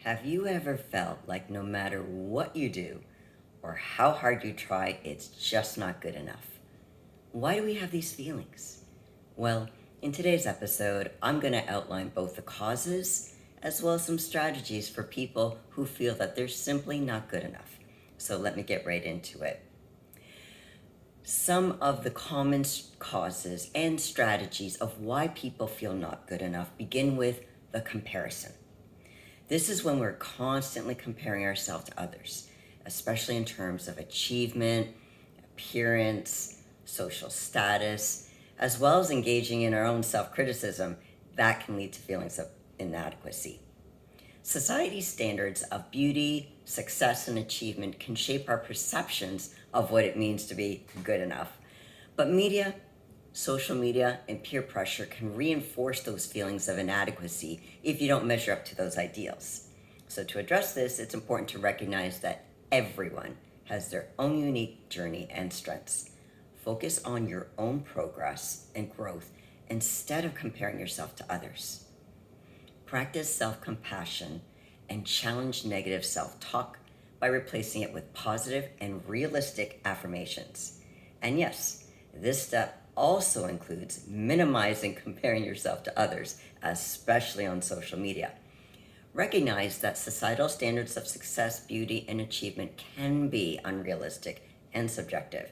Have you ever felt like no matter what you do or how hard you try, it's just not good enough? Why do we have these feelings? Well, in today's episode, I'm going to outline both the causes as well as some strategies for people who feel that they're simply not good enough. So let me get right into it. Some of the common causes and strategies of why people feel not good enough begin with the comparison. This is when we're constantly comparing ourselves to others, especially in terms of achievement, appearance, social status, as well as engaging in our own self-criticism. That can lead to feelings of inadequacy. Society's standards of beauty, success, and achievement can shape our perceptions of what it means to be good enough. But media, social media, and peer pressure can reinforce those feelings of inadequacy if you don't measure up to those ideals. So to address this, it's important to recognize that everyone has their own unique journey and strengths. Focus on your own progress and growth instead of comparing yourself to others. Practice self-compassion and challenge negative self-talk by replacing it with positive and realistic affirmations. And yes, this step also includes minimizing comparing yourself to others, especially on social media. Recognize that societal standards of success, beauty, and achievement can be unrealistic and subjective.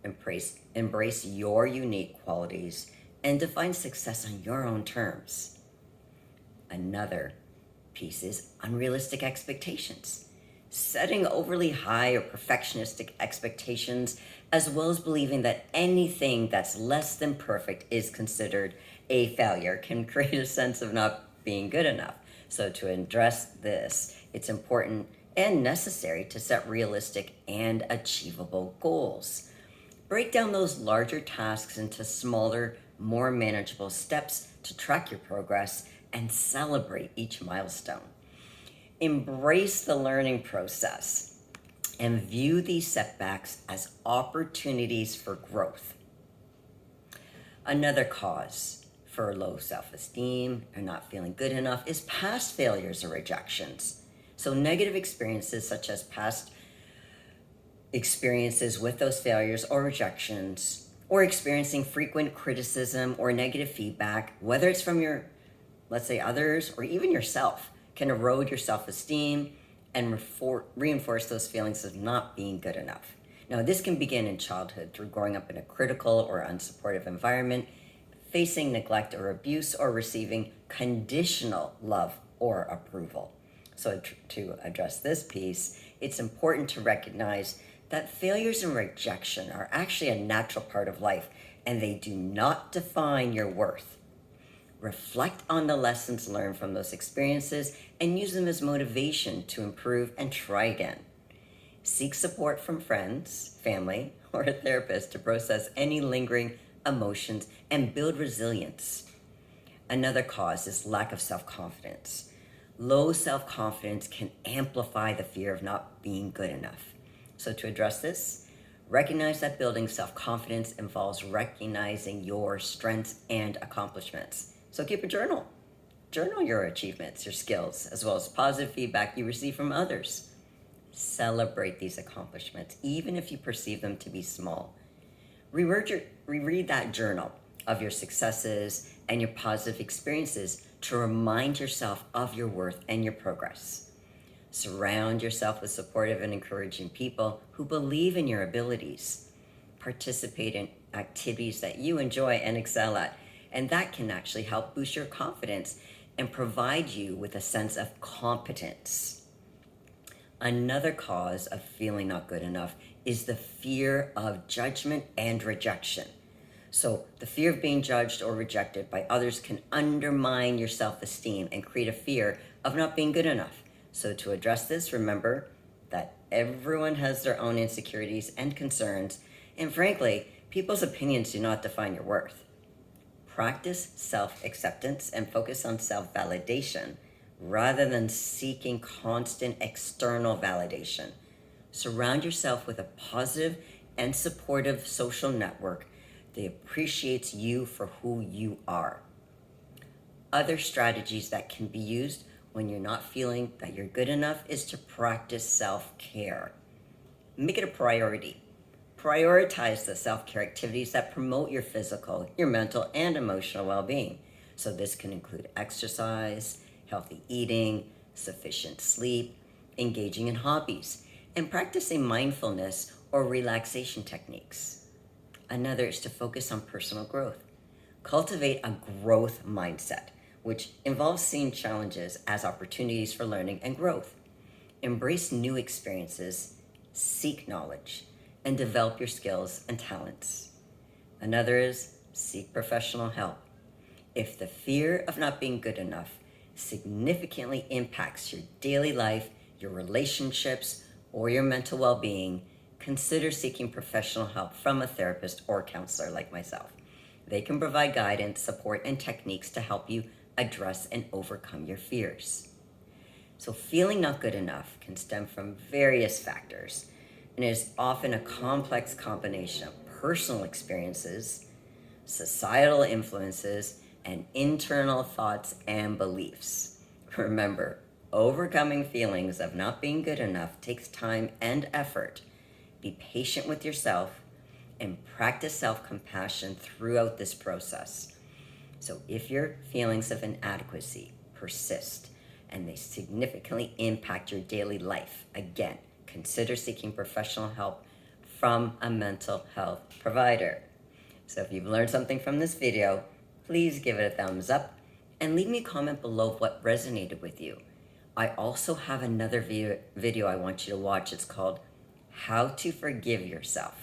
Embrace your unique qualities and define success on your own terms. Another piece is unrealistic expectations. Setting overly high or perfectionistic expectations, as well as believing that anything that's less than perfect is considered a failure, can create a sense of not being good enough. So to address this, it's important and necessary to set realistic and achievable goals. Break down those larger tasks into smaller, more manageable steps to track your progress and celebrate each milestone. Embrace the learning process and view these setbacks as opportunities for growth. Another cause for low self-esteem or not feeling good enough is past failures or rejections. So negative experiences such as past experiences with those failures or rejections, or experiencing frequent criticism or negative feedback, whether it's from your, let's say, others or even yourself, can erode your self-esteem and reinforce those feelings of not being good enough. Now, this can begin in childhood through growing up in a critical or unsupportive environment, facing neglect or abuse, or receiving conditional love or approval. So to address this piece, it's important to recognize that failures and rejection are actually a natural part of life, and they do not define your worth. Reflect on the lessons learned from those experiences and use them as motivation to improve and try again. Seek support from friends, family, or a therapist to process any lingering emotions and build resilience. Another cause is lack of self-confidence. Low self-confidence can amplify the fear of not being good enough. So to address this, recognize that building self-confidence involves recognizing your strengths and accomplishments. So keep a journal. Journal your achievements, your skills, as well as positive feedback you receive from others. Celebrate these accomplishments, even if you perceive them to be small. Reread that journal of your successes and your positive experiences to remind yourself of your worth and your progress. Surround yourself with supportive and encouraging people who believe in your abilities. Participate in activities that you enjoy and excel at, and that can actually help boost your confidence and provide you with a sense of competence. Another cause of feeling not good enough is the fear of judgment and rejection. So the fear of being judged or rejected by others can undermine your self-esteem and create a fear of not being good enough. So to address this, remember that everyone has their own insecurities and concerns, and frankly, people's opinions do not define your worth. Practice self-acceptance and focus on self-validation rather than seeking constant external validation. Surround yourself with a positive and supportive social network that appreciates you for who you are. Other strategies that can be used when you're not feeling that you're good enough is to practice self-care. Make it a priority. Prioritize the self-care activities that promote your physical, your mental, and emotional well-being. So this can include exercise, healthy eating, sufficient sleep, engaging in hobbies, and practicing mindfulness or relaxation techniques. Another is to focus on personal growth. Cultivate a growth mindset, which involves seeing challenges as opportunities for learning and growth. Embrace new experiences, seek knowledge, and develop your skills and talents. Another is seek professional help. If the fear of not being good enough significantly impacts your daily life, your relationships, or your mental well-being, consider seeking professional help from a therapist or counselor like myself. They can provide guidance, support, and techniques to help you address and overcome your fears. So feeling not good enough can stem from various factors, and is often a complex combination of personal experiences, societal influences, and internal thoughts and beliefs. Remember, overcoming feelings of not being good enough takes time and effort. Be patient with yourself and practice self-compassion throughout this process. So if your feelings of inadequacy persist and they significantly impact your daily life, again, consider seeking professional help from a mental health provider. So if you've learned something from this video, please give it a thumbs up and leave me a comment below what resonated with you. I also have another video I want you to watch. It's called How to Forgive Yourself.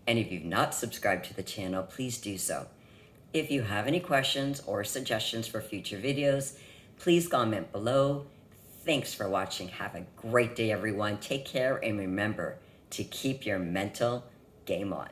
And if you've not subscribed to the channel, please do so. If you have any questions or suggestions for future videos, please comment below. Thanks for watching. Have a great day, everyone. Take care, and remember to keep your mental game on.